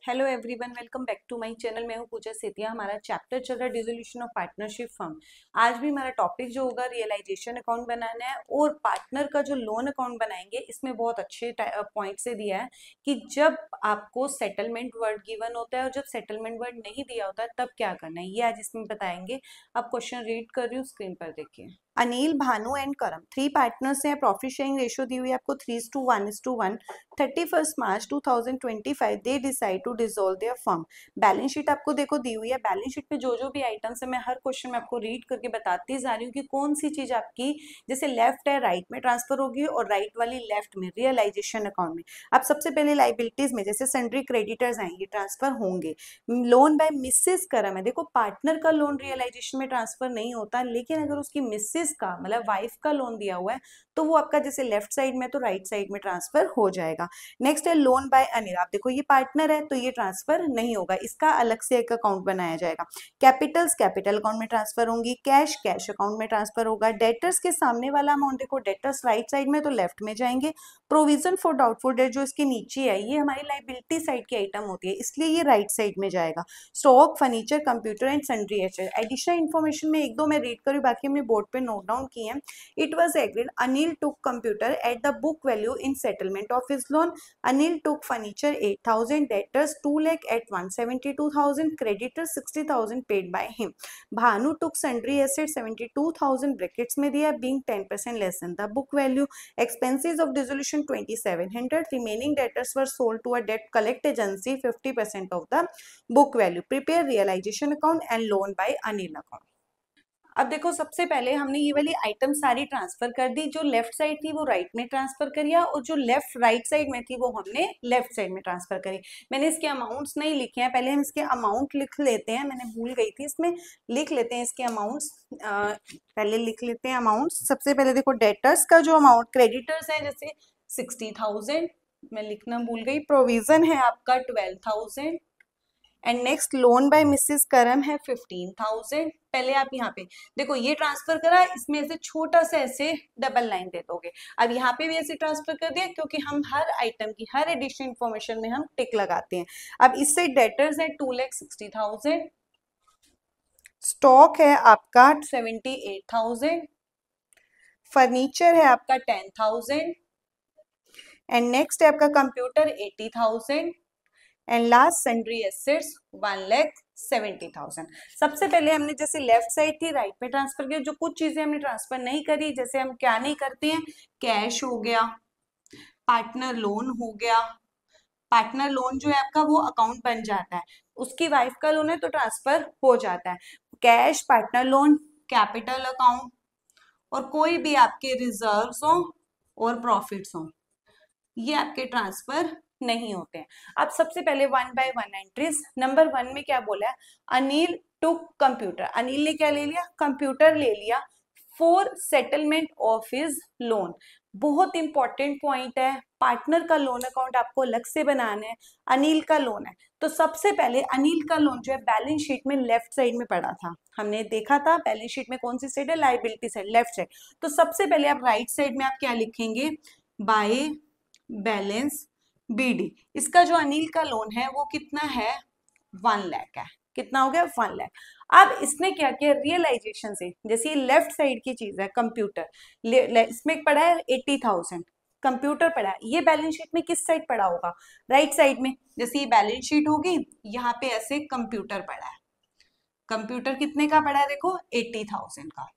Hello everyone, welcome back to my channel. मैं हूं पूजा सेतिया। हमारा चैप्टर चल रहा है डिसोल्यूशन ऑफ पार्टनरशिप फर्म। आज भी हमारा टॉपिक जो होगा रियलाइजेशन अकाउंट बनाना है और पार्टनर का जो लोन अकाउंट बनाएंगे। इसमें बहुत अच्छे पॉइंट से दिया है कि जब आपको सेटलमेंट वर्ड गिवन होता है और जब सेटलमेंट वर्ड नहीं दिया होता है तब क्या करना है, ये आज इसमें बताएंगे। अब क्वेश्चन रीड कर रही हूँ, स्क्रीन पर देखिए। अनिल, भानु एंड करम 3 पार्टनर्स हैं। प्रॉफिट शेयरिंग रेशियो दी हुई है आपको 3:1:1। 31 March 2025 they decide to dissolve their firm. Balance sheet आपको देखो दी हुई है। बैलेंस शीट पे जो जो भी आइटम्स है मैं हर क्वेश्चन में आपको रीड करके बताती जा रही हूँ कि कौन सी चीज आपकी जैसे लेफ्ट है राइट में ट्रांसफर होगी और राइट वाली लेफ्ट में रियलाइजेशन अकाउंट में। अब सबसे पहले लाइबिलिटीज में जैसे सन्ड्री क्रेडिटर्स आएंगे ट्रांसफर होंगे। लोन बाय मिसेस करम है, देखो पार्टनर का लोन रियलाइजेशन में ट्रांसफर नहीं होता, लेकिन अगर उसकी मिसेस का मतलब वाइफ का लोन दिया हुआ है तो वो आपका जैसे लेफ्ट साइड में तो राइट साइड में ट्रांसफर हो जाएगा। नेक्स्ट है लोन बाय अनिल। आप देखो ये पार्टनर है तो ये ट्रांसफर नहीं होगा, इसका अलग से एक अकाउंट बनाया जाएगा। कैपिटल्स कैपिटल अकाउंट में ट्रांसफर होंगी। कैश कैश अकाउंट में ट्रांसफर होगा। डेटर्स के सामने वाला अमाउंट देखो, डेटर्स राइट साइड में तो लेफ्ट में जाएंगे। प्रोविजन फॉर डाउटफुल डेट जो इसके नीचे है ये हमारी लाइबिलिटी साइड की आइटम होती है, इसलिए ये राइट साइड में जाएगा। Stock furniture computer and sundry asset. Additional information में एक दो मैं रीड करूँ, बाकी हमने बोर्ड पे नोट डाउन किए हैं। It was agreed Anil took computer at the book value in settlement of his loan. Anil took furniture 8,000, debtors 2 lakh at 172,000, creditors 60,000 paid by him. Bhanu took sundry assets 72,000 brackets में दिया being 10% less than the book value. Expenses of dissolution 2,700. Remaining debtors were sold to a debt collect agency 50% of the book value. Prepare realization account and loan by Anil account. अब देखो सबसे पहले हमने ये वाली item सारी transfer कर दी। जो लेफ्ट साइड थी वो राइट में ट्रांसफर करिए और जो लेफ्ट राइट साइड में थी वो हमने लेफ्ट साइड में ट्रांसफर करी। मैंने इसके अमाउंट्स नहीं लिखे हैं, पहले हम इसके अमाउंट लिख लेते हैं। मैंने भूल गई थी, इसमें लिख लेते हैं इसके अमाउंट्स। पहले लिख लेते हैं अमाउंट्स। सबसे पहले देखो डेटर्स का जो अमाउंट, क्रेडिटर्स है जैसे 60,000, मैं लिखना भूल गई। प्रोविजन है आपका 12,000 and next loan by Mrs करम है 15,000। पहले आप यहाँ पे देखो ये ट्रांसफर करा, इसमें ऐसे छोटा सा ऐसे डबल लाइन दे दोगे। अब यहाँ पे भी ऐसे ट्रांसफर कर दिया क्योंकि हम हर आइटम की हर एडिशनल इंफॉर्मेशन में हम टिक लगाते हैं। अब इससे डेटर्स है 2,60,000, स्टॉक है आपका 78,000, फर्नीचर है आपका 10,000 एंड नेक्स्ट है आपका computer 80,000 and last sundry assets 1,70,000। सबसे पहले हमने जैसे लेफ्ट साइड थी राइट में ट्रांसफर किया। जो कुछ चीजें हमने ट्रांसफर नहीं करी, जैसे हम क्या नहीं करते हैं, कैश हो गया, पार्टनर लोन हो गया। पार्टनर लोन जो है आपका वो अकाउंट बन जाता है, उसकी वाइफ का लोन है तो ट्रांसफर हो जाता है। Cash, partner loan, capital account और कोई भी आपके रिजर्व्स हो और प्रॉफिट्स हो, ये आपके ट्रांसफर नहीं होते हैं। अब सबसे पहले 1 by 1 एंट्रीज। नंबर 1 में क्या बोला है, अनिल टुक कंप्यूटर। अनिल ने क्या ले लिया, कंप्यूटर ले लिया for settlement of his loan. बहुत इंपॉर्टेंट पॉइंट है, पार्टनर का लोन अकाउंट आपको अलग से बनाना है, अनिल का लोन है तो सबसे पहले अनिल का लोन जो है बैलेंस शीट में लेफ्ट साइड में पड़ा था। हमने देखा था बैलेंस शीट में कौन सी साइड है, लाइबिलिटी साइड, लेफ्ट साइड। तो सबसे पहले आप राइट साइड में आप क्या लिखेंगे, बाय बैलेंस बीडी। इसका जो अनिल का लोन है वो कितना है, 1 लाख है। कितना हो गया, 1 लाख। अब इसने क्या किया, रियलाइजेशन से, जैसे ये लेफ्ट साइड की चीज है कंप्यूटर, इसमें पड़ा है 80,000, कंप्यूटर पड़ा है। ये बैलेंस शीट में किस साइड पड़ा होगा, राइट साइड में। जैसे ये बैलेंस शीट होगी, यहाँ पे ऐसे कंप्यूटर पड़ा है। कंप्यूटर कितने का पड़ा है, देखो 80,000 का।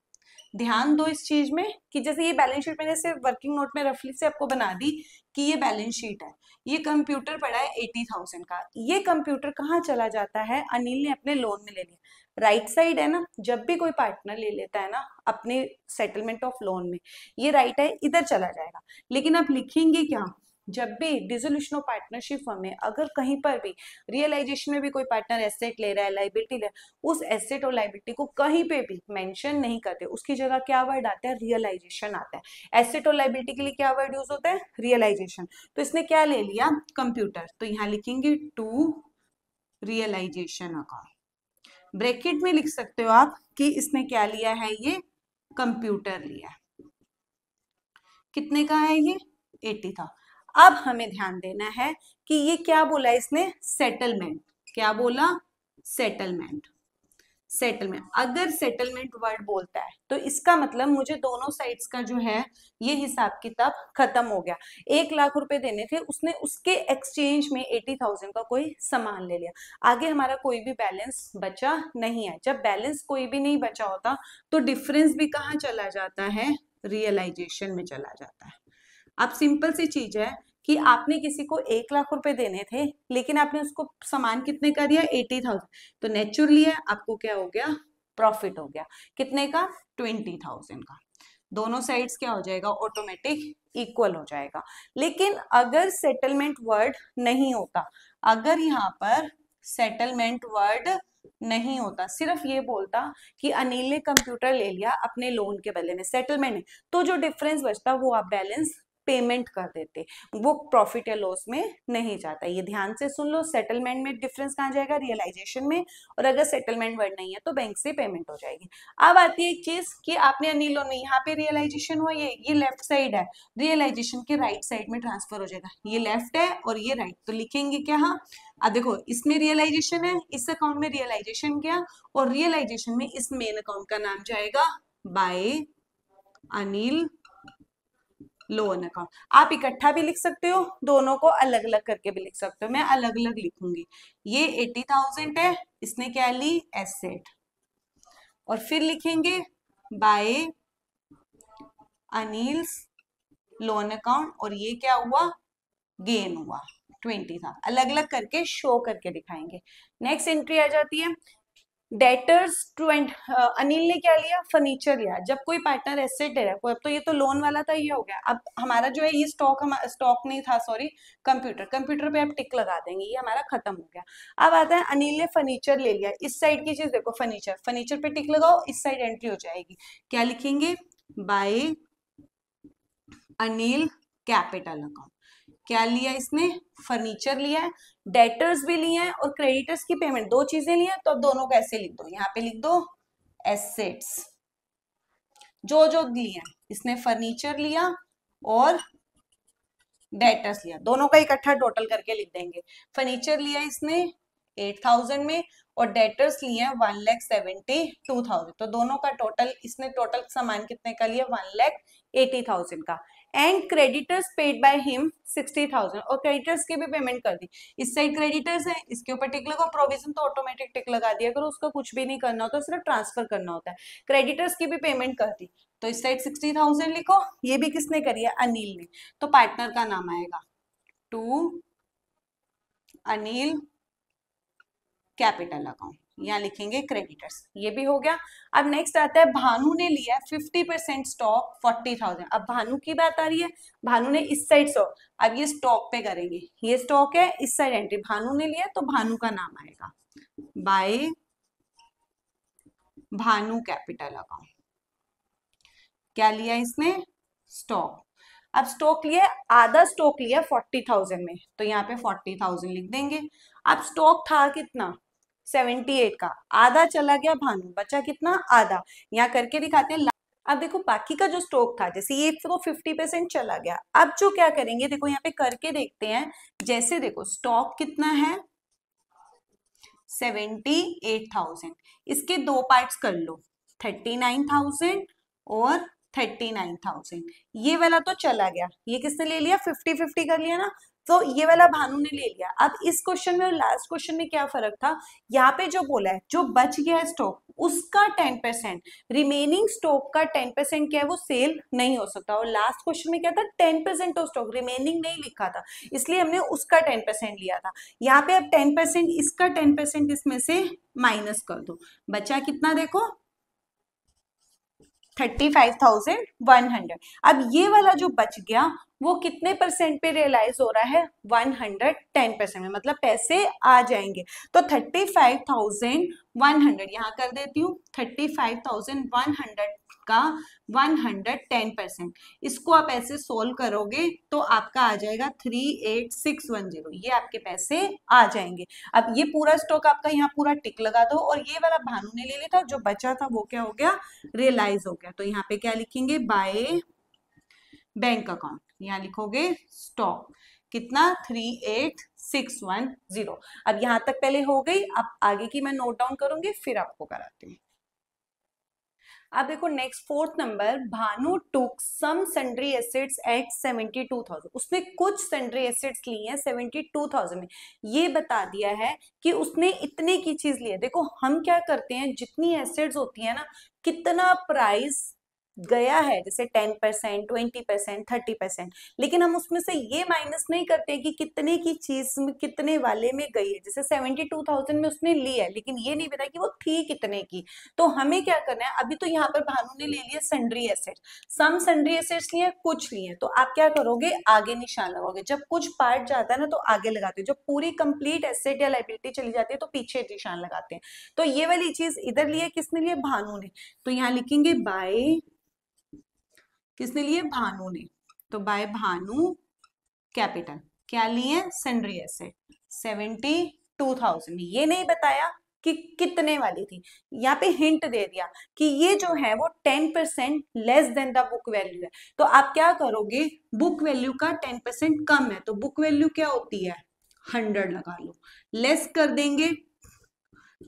ध्यान दो इस चीज में कि जैसे ये बैलेंस शीट मैंने सिर्फ वर्किंग नोट में रफली से आपको बना दी कि ये बैलेंस शीट है, ये कंप्यूटर पड़ा है 80,000 का। ये कंप्यूटर कहाँ चला जाता है, अनिल ने अपने लोन में ले लिया। राइट साइड है ना, जब भी कोई पार्टनर ले लेता है ना अपने सेटलमेंट ऑफ लोन में, ये राइट है इधर चला जाएगा। लेकिन आप लिखेंगे क्या, जब भी डिसोल्यूशन ऑफ पार्टनरशिप फर्म में अगर कहीं पर भी रियलाइजेशन में भी कोई पार्टनर एसेट ले रहा है, लाइबिलिटी ले रहा है, उस एसेट और लाइबिलिटी को कहीं पे भी मेंशन नहीं करते, उसकी जगह क्या वर्ड आता है, रियलाइजेशन आता है। एसेट और लाइबिलिटी के लिए क्या वर्ड यूज होता है, रियलाइजेशन। तो इसने क्या ले लिया, कंप्यूटर, तो यहाँ लिखेंगे टू रियलाइजेशन अकाउंट। ब्रैकेट में लिख सकते हो आप कि इसने क्या लिया है, ये कंप्यूटर लिया। कितने का है ये, 80 था। अब हमें ध्यान देना है कि ये क्या बोला है इसने, सेटलमेंट। क्या बोला, सेटलमेंट। सेटलमेंट, अगर सेटलमेंट वर्ड बोलता है तो इसका मतलब मुझे दोनों साइड्स का जो है ये हिसाब किताब खत्म हो गया। 1 लाख रुपए देने थे, उसने उसके एक्सचेंज में 80,000 का कोई सामान ले लिया, आगे हमारा कोई भी बैलेंस बचा नहीं है। जब बैलेंस कोई भी नहीं बचा होता तो डिफरेंस भी कहाँ चला जाता है, रियलाइजेशन में चला जाता है। अब सिंपल सी चीज है कि आपने किसी को 1 लाख रुपए देने थे, लेकिन आपने उसको सामान कितने का दिया, 80,000, तो नेचुरली है आपको क्या हो गया, प्रॉफिट हो गया। कितने का, 20,000 का। दोनों साइड्स क्या हो जाएगा, ऑटोमेटिक इक्वल हो जाएगा। लेकिन अगर सेटलमेंट वर्ड नहीं होता, अगर यहाँ पर सेटलमेंट वर्ड नहीं होता, सिर्फ ये बोलता कि अनिल ने कंप्यूटर ले लिया अपने लोन के बदले में, सेटलमेंट, तो जो डिफरेंस बचता वो आप बैलेंस पेमेंट कर देते, वो प्रॉफिट या लॉस में नहीं जाता। ये ध्यान से सुन लो, सेटलमेंट में डिफरेंस कहाँ जाएगा, रियलाइजेशन में, और अगर सेटलमेंट वर्ड नहीं है तो बैंक से पेमेंट हो जाएगी। अब आती है एक चीज कि आपने अनिल लोन में यहाँ पे रियलाइजेशन हुआ, ये लेफ्ट साइड है, रियलाइजेशन के राइट साइड में ट्रांसफर हो जाएगा, ये लेफ्ट है और ये राइट, तो लिखेंगे क्या, हाँ अब देखो इसमें रियलाइजेशन है, इस अकाउंट में रियलाइजेशन क्या, और रियलाइजेशन में इस मेन अकाउंट का नाम जाएगा बाय अनिल लोन अकाउंट। आप इकट्ठा भी लिख सकते हो, दोनों को अलग अलग करके भी लिख सकते हो, मैं अलग अलग लिखूंगी। ये 80,000 है, इसने क्या ली, एसेट, और फिर लिखेंगे बाय अनिल्स लोन अकाउंट, और ये क्या हुआ, गेन हुआ 20 था। अलग अलग करके शो करके दिखाएंगे। नेक्स्ट एंट्री आ जाती है डेटर्स टू, अनिल ने क्या लिया, फर्नीचर लिया। जब कोई पार्टनर एसेट दे रहा है, अब तो ये तो लोन वाला था, ये हो गया। अब हमारा जो है ये स्टॉक नहीं था, सॉरी कंप्यूटर पे आप टिक लगा देंगे, ये हमारा खत्म हो गया। अब आता है अनिल ने फर्नीचर ले लिया, इस साइड की चीज देखो, फर्नीचर पे टिक लगाओ, इस साइड एंट्री हो जाएगी। क्या लिखेंगे, बाय अनिल कैपिटल अकाउंट। क्या लिया इसने, फर्नीचर लिया है, डेटर्स भी लिए हैं और क्रेडिटर्स की पेमेंट, दो चीजें ली हैं, तो अब दोनों को ऐसे लिख दो, यहाँ पे लिख दो एसेट्स। जो लिए हैं, इसने फर्नीचर लिया और डेटर्स लिया, दोनों का इकट्ठा टोटल करके लिख देंगे। फर्नीचर लिया इसने 8,000 में और डेटर्स लिए हैं 1,72,000, तो दोनों का टोटल, इसने टोटल सामान कितने का लिया, 1,80,000 का। And creditors paid by him 60,000, और क्रेडिटर्स की भी पेमेंट कर दी। इस साइड क्रेडिटर्स है, इसके ऊपर टिक लगाओ, प्रोविजन तो ऑटोमेटिक टिक लगा दिया करो, उसका कुछ भी नहीं करना होता, सिर्फ ट्रांसफर करना होता है। क्रेडिटर्स की भी पेमेंट कर दी, तो इस साइड 60,000 लिखो, ये भी किसने करी है, अनिल ने, तो पार्टनर का नाम आएगा टू अनिल कैपिटल अकाउंट, यहाँ लिखेंगे क्रेडिटर्स, ये भी हो गया। अब नेक्स्ट आता है भानु ने लिया 50% स्टॉक 40,000। अब भानु की बात आ रही है, भानु ने इस साइड स्टॉक, अब ये स्टॉक पे करेंगे, ये स्टॉक है, इस साइड एंट्री, भानु ने लिया तो भानु का नाम आएगा बाय भानु कैपिटल अकाउंट। क्या लिया इसने, स्टॉक। अब स्टॉक लिया, आधा स्टॉक लिया 40,000 में, तो यहाँ पे 40,000 लिख देंगे। अब स्टॉक था कितना, 78 का, आधा चला गया भानु, बचा कितना, आधा, यहाँ करके दिखाते हैं। अब देखो बाकी का जो स्टॉक था, जैसे ये तो 50% चला गया, अब जो क्या करेंगे, देखो यहाँ पे करके देखते हैं। जैसे देखो स्टॉक कितना है, 78,000, इसके दो पार्ट्स कर लो, 39,000 और 39,000। ये वाला तो चला गया, ये किसने ले लिया, 50-50 कर लिया ना, तो ये वाला भानु ने ले लिया। अब इस क्वेश्चन में और लास्ट क्वेश्चन में क्या फर्क था, यहाँ पे जो बोला है जो बच गया है स्टॉक उसका 10%, रिमेनिंग स्टॉक का 10% क्या है, वो सेल नहीं हो सकता। और लास्ट क्वेश्चन में क्या था, 10% ऑफ स्टॉक, रिमेनिंग नहीं लिखा था, इसलिए हमने उसका 10% लिया था। यहाँ पे अब 10% इसका, 10% इसमें से माइनस कर दो, बचा कितना देखो, 35,100। अब ये वाला जो बच गया वो कितने परसेंट पे रियलाइज हो रहा है, 110% में, मतलब पैसे आ जाएंगे। तो 35,100 यहाँ कर देती हूँ, 35,100 का 110%, इसको आप ऐसे सोल्व करोगे तो आपका आ जाएगा 38610, ये आपके पैसे आ जाएंगे। अब ये पूरा स्टॉक आपका यहाँ पूरा टिक लगा दो, और ये वाला भानु ने ले लिया था, जो बचा था वो क्या हो गया, रियलाइज हो गया। तो यहाँ पे क्या लिखेंगे, बाय बैंक अकाउंट, यहाँ लिखोगे स्टॉक। कितना 38610। अब यहां तक पहले हो गई, अब आगे की मैं नोट डाउन करूंगी फिर आपको कराती हूँ। अब देखो नेक्स्ट फोर्थ नंबर, भानु टुक सम सन्ड्री एसेट्स एट 72,000। उसने कुछ सन्ड्री एसेट्स लिए हैं 72,000 में। ये बता दिया है कि उसने इतने की चीज ली है। देखो हम क्या करते हैं, जितनी एसेट्स होती है ना, कितना प्राइस गया है, जैसे 10%, 20%, 30%, लेकिन हम उसमें से ये माइनस नहीं करते कि कितने की चीज में, कितने वाले में गई है। जैसे 72,000 में उसने ली है, लेकिन ये नहीं बताया कि वो थी कितने की। तो हमें क्या करना है, अभी तो यहाँ पर भानु ने ले लिया सन्ड्री एसेट, सम सन्ड्री एसेट्स लिए, कुछ लिए, तो आप क्या करोगे, आगे निशान लगाओगे। जब कुछ पार्ट जाता है ना तो आगे लगाते हो, जब पूरी कंप्लीट एसेट या लाइबिलिटी चली जाती है तो पीछे निशान लगाते हैं। तो ये वाली चीज इधर लिए, किसने लिए, भानु ने, तो यहाँ लिखेंगे बाय, किसने लिए, भानु ने, तो बाय भानु कैपिटल। क्या लिए, सन्ड्री एसेट 72,000। ये नहीं बताया कि कितने वाली थी, यहाँ पे हिंट दे दिया कि ये जो है वो 10% less than the book value है। तो आप क्या करोगे, बुक वैल्यू का 10% कम है, तो बुक वैल्यू क्या होती है, 100 लगा लो, लेस कर देंगे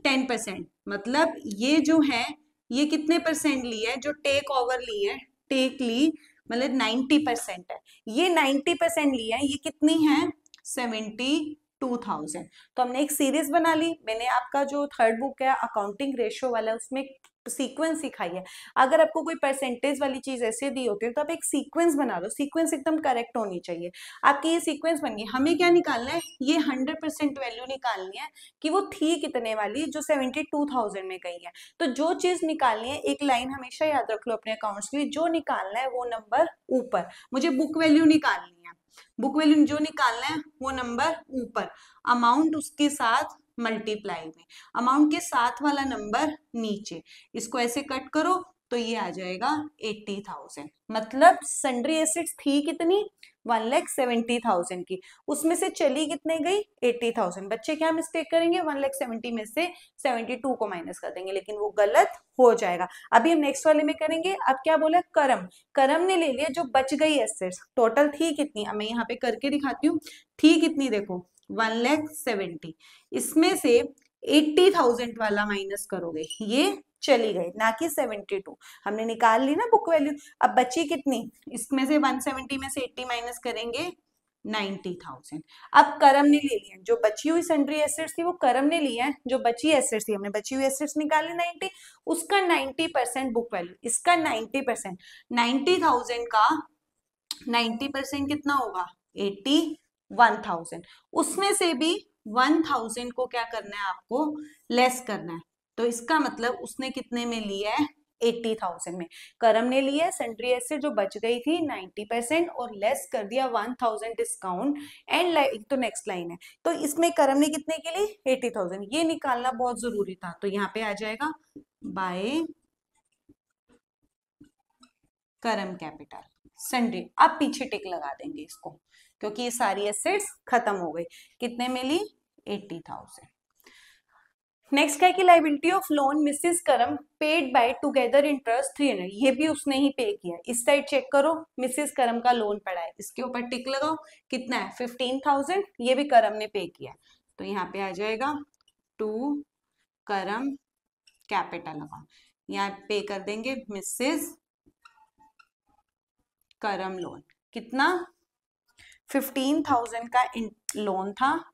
10%, मतलब ये जो है ये कितने परसेंट ली है, जो टेक ओवर ली है, टेक ली मतलब 90% है, ये 90% ली है, ये कितनी है 72,000। तो हमने एक सीरीज बना ली। मैंने आपका जो थर्ड बुक है अकाउंटिंग रेशियो वाला, उसमें सीक्वेंस सिखाई है। अगर आपको कोई परसेंटेज वाली चीज ऐसे दी होती है तो आप एक सीक्वेंस बना लो, सीक्वेंस एकदम करेक्ट होनी चाहिए। आपकी ये सीक्वेंस बन गई। हमें क्या निकालना है, ये 100% वैल्यू निकालनी है कि वो थी कितने वाली, जो 72,000 में गई है। तो जो चीज निकालनी है, एक लाइन हमेशा याद रख लो अपने अकाउंट्स के लिए, जो निकालना है वो नंबर ऊपर, मुझे बुक वैल्यू निकालनी है, बुक वैल्यू जो निकालना है वो नंबर ऊपर, अमाउंट उसके साथ मल्टीप्लाई में, अमाउंट के साथ वाला नंबर नीचे, इसको ऐसे कट करो तो ये आ जाएगा 80,000। मतलब सन्ड्री एसेट्स थी कितनी, 1,70,000 की, उसमें से चली कितने गई, 80,000। बच्चे क्या मिस्टेक करेंगे, 1,70,000 में से 72 को माइनस कर देंगे, लेकिन वो गलत हो जाएगा। अभी हम नेक्स्ट वाले में करेंगे। अब क्या बोला, करम, करम ने ले लिया जो बच गई एसेट्स, टोटल थी कितनी, अब मैं यहाँ पे करके दिखाती हूँ, थी कितनी, देखो 1,70,000, इसमें से 80,000 वाला माइनस करोगे, ये चली गई, ना कि 72। हमने निकाल ली ना बुक वैल्यू। अब बची कितनी, इसमें से 170 में से 80 माइनस करेंगे 90,000। अब करम ने ले लिया, जो बची हुई सन्ड्री एसेट्स थी वो करम ने लिया है, जो बची एसेट्स थी हमने बची हुई एसेट्स निकाली 90, उसका 90% बुक वैल्यू, इसका 90%, 90,000 का 90% कितना होगा, 81,000। उसमें से भी 1,000 को क्या करना है, आपको लेस करना है। तो इसका मतलब उसने कितने में लिया है, 80,000 में। करम ने लिया है सन्ड्री एसेट जो बच गई थी 90% और लेस कर दिया 1,000 डिस्काउंट एंड तो नेक्स्ट लाइन है, तो इसमें करम ने कितने के लिए, 80,000। ये निकालना बहुत जरूरी था, तो यहाँ पे आ जाएगा बाय करम कैपिटल सन्ड्री। अब पीछे टिक लगा देंगे इसको, क्योंकि ये सारी एसेट्स खत्म हो गई। कितने मिली, 80,000। नेक्स्ट क्या है कि लाइबिलिटी ऑफ लोन मिसेस करम पेड बाय टुगेदर इंटरेस्ट 300, ये भी उसने ही पे किया। इस साइड चेक करो, मिसेस करम का लोन पड़ा है, इसके ऊपर टिक लगाओ, कितना है 15,000, ये भी करम ने पे किया, तो यहाँ पे आ जाएगा टू करम कैपिटल अकाउंट, यहाँ पे कर देंगे मिसेस करम लोन। कितना, 15,000 का लोन था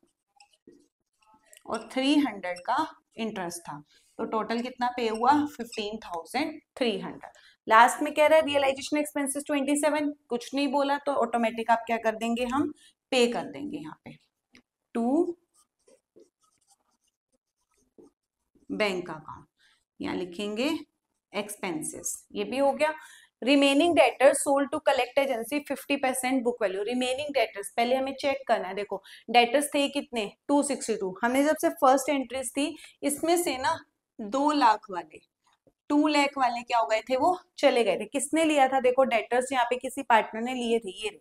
और 300 का इंटरेस्ट था, तो टोटल कितना पे हुआ, 15,300। लास्ट में कह रहा है रियलाइजेशन एक्सपेंसेस 27, कुछ नहीं बोला तो ऑटोमेटिक आप क्या कर देंगे, हम पे कर देंगे यहाँ पे टू बैंक अकाउंट, यहाँ लिखेंगे एक्सपेंसेस, ये भी हो गया। Remaining debtors sold to collect agency 50% book value. Remaining debtors पहले हमें चेक करना है, देखो डेटर्स थे कितने 262, हमने जब से फर्स्ट एंट्रीज थी इसमें से ना 2 लाख वाले 2 लाख वाले क्या हो गए थे, वो चले गए थे। किसने लिया था, देखो डेटर्स यहाँ पे किसी पार्टनर ने लिए थे,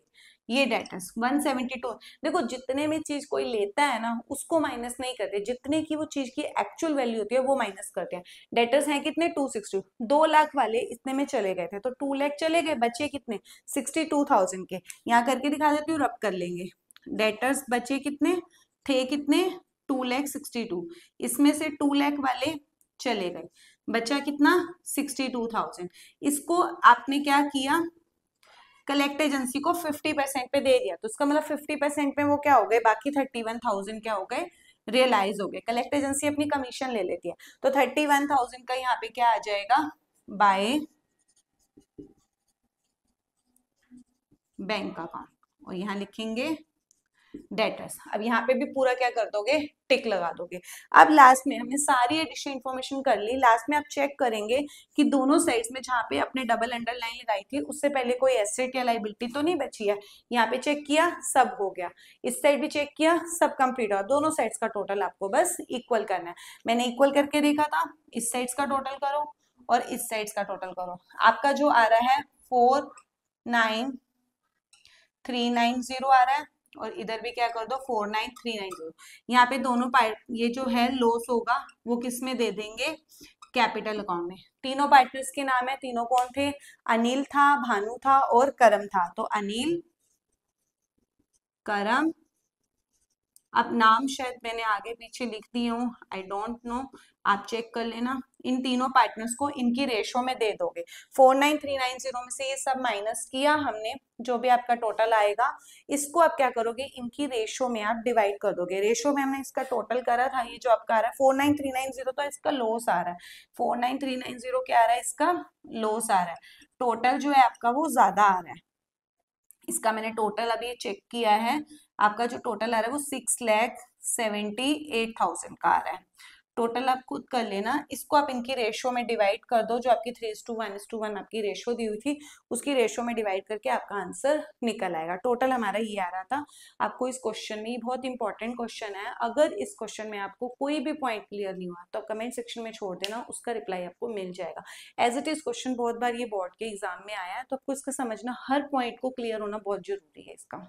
ये डेटर्स 172। देखो जितने में चीज कोई लेता है ना उसको माइनस नहीं करते, जितने की वो चीज की एक्चुअल वैल्यू होती है वो माइनस करते हैं। डेटर्स हैं कितने 260, 2 लाख वाले इतने में चले गए थे, तो 2 लाख चले गए, बचे कितने 62,000 के। यहाँ करके दिखा देती हूँ, रब कर लेंगे डेटर्स बचे कितने थे, कितने 2,62,000, इसमें से 2 लाख वाले चले गए, बचा कितना 62,000। इसको आपने क्या किया, कलेक्ट एजेंसी को 50% पे दे दिया, तो उसका मतलब 50% में वो क्या हो गए, बाकी 31,000 क्या हो गए, रियलाइज हो गए। कलेक्ट एजेंसी अपनी कमीशन ले लेती है, तो 31,000 का यहाँ पे क्या आ जाएगा, बाय बैंक अकाउंट, और यहाँ लिखेंगे डेटर्स। अब यहाँ पे भी पूरा क्या कर दोगे, टिक लगा दोगे। अब लास्ट में हमने सारी एडिशनल इन्फॉर्मेशन कर ली, लास्ट में आप चेक करेंगे कि दोनों साइड्स में जहाँ पे अपने डबल अंडरलाइन लगाई थी उससे पहले कोई एसेट या लाइबिलिटी तो नहीं बची है। यहाँ पे चेक किया, सब हो गया, इस साइड भी चेक किया, सब कंप्लीट हुआ। दोनों साइड्स का टोटल आपको बस इक्वल करना है। मैंने इक्वल करके देखा था, इस साइड्स का टोटल करो और इस साइड्स का टोटल करो, आपका जो आ रहा है 49390 आ रहा है, और इधर भी क्या कर दो 49390। यहाँ पे दोनों पार्ट ये जो है लॉस होगा वो किस में दे देंगे, कैपिटल अकाउंट में। तीनों पार्टनर्स के नाम है, तीनों कौन थे, अनिल था, भानु था और करम था। तो अनिल, करम, अब नाम शायद मैंने आगे पीछे लिख दिए हूँ, आई डोंट नो, आप चेक कर लेना। इन तीनों पार्टनर्स को इनकी रेशो में दे दोगे। 49390 में से ये सब माइनस किया हमने, जो भी आपका टोटल आएगा इसको आप क्या करोगे, इनकी रेशो में आप डिवाइड कर दोगे। रेशो में हमने इसका टोटल करा था, ये जो आपका आ रहा है 49390 तो इसका लॉस आ रहा है, 49390 क्या आ रहा है, इसका लॉस आ रहा है। टोटल जो है आपका वो ज्यादा आ रहा है, इसका मैंने टोटल अभी चेक किया है, आपका जो टोटल आ रहा है वो 6,78,000 का आ रहा है। टोटल आप खुद कर लेना, इसको आप इनकी रेशो में डिवाइड कर दो, जो आपकी 3:1 आपकी रेशो दी हुई थी उसकी रेशो में डिवाइड करके आपका आंसर निकल आएगा। टोटल हमारा ये आ रहा था। आपको इस क्वेश्चन में, बहुत इंपॉर्टेंट क्वेश्चन है, अगर इस क्वेश्चन में आपको कोई भी पॉइंट क्लियर नहीं हुआ तो कमेंट सेक्शन में छोड़ देना, उसका रिप्लाई आपको मिल जाएगा। एज इट इज क्वेश्चन बहुत बार ये बोर्ड के एग्जाम में आया है, तो आपको इसका समझना, हर पॉइंट को क्लियर होना बहुत जरूरी है इसका।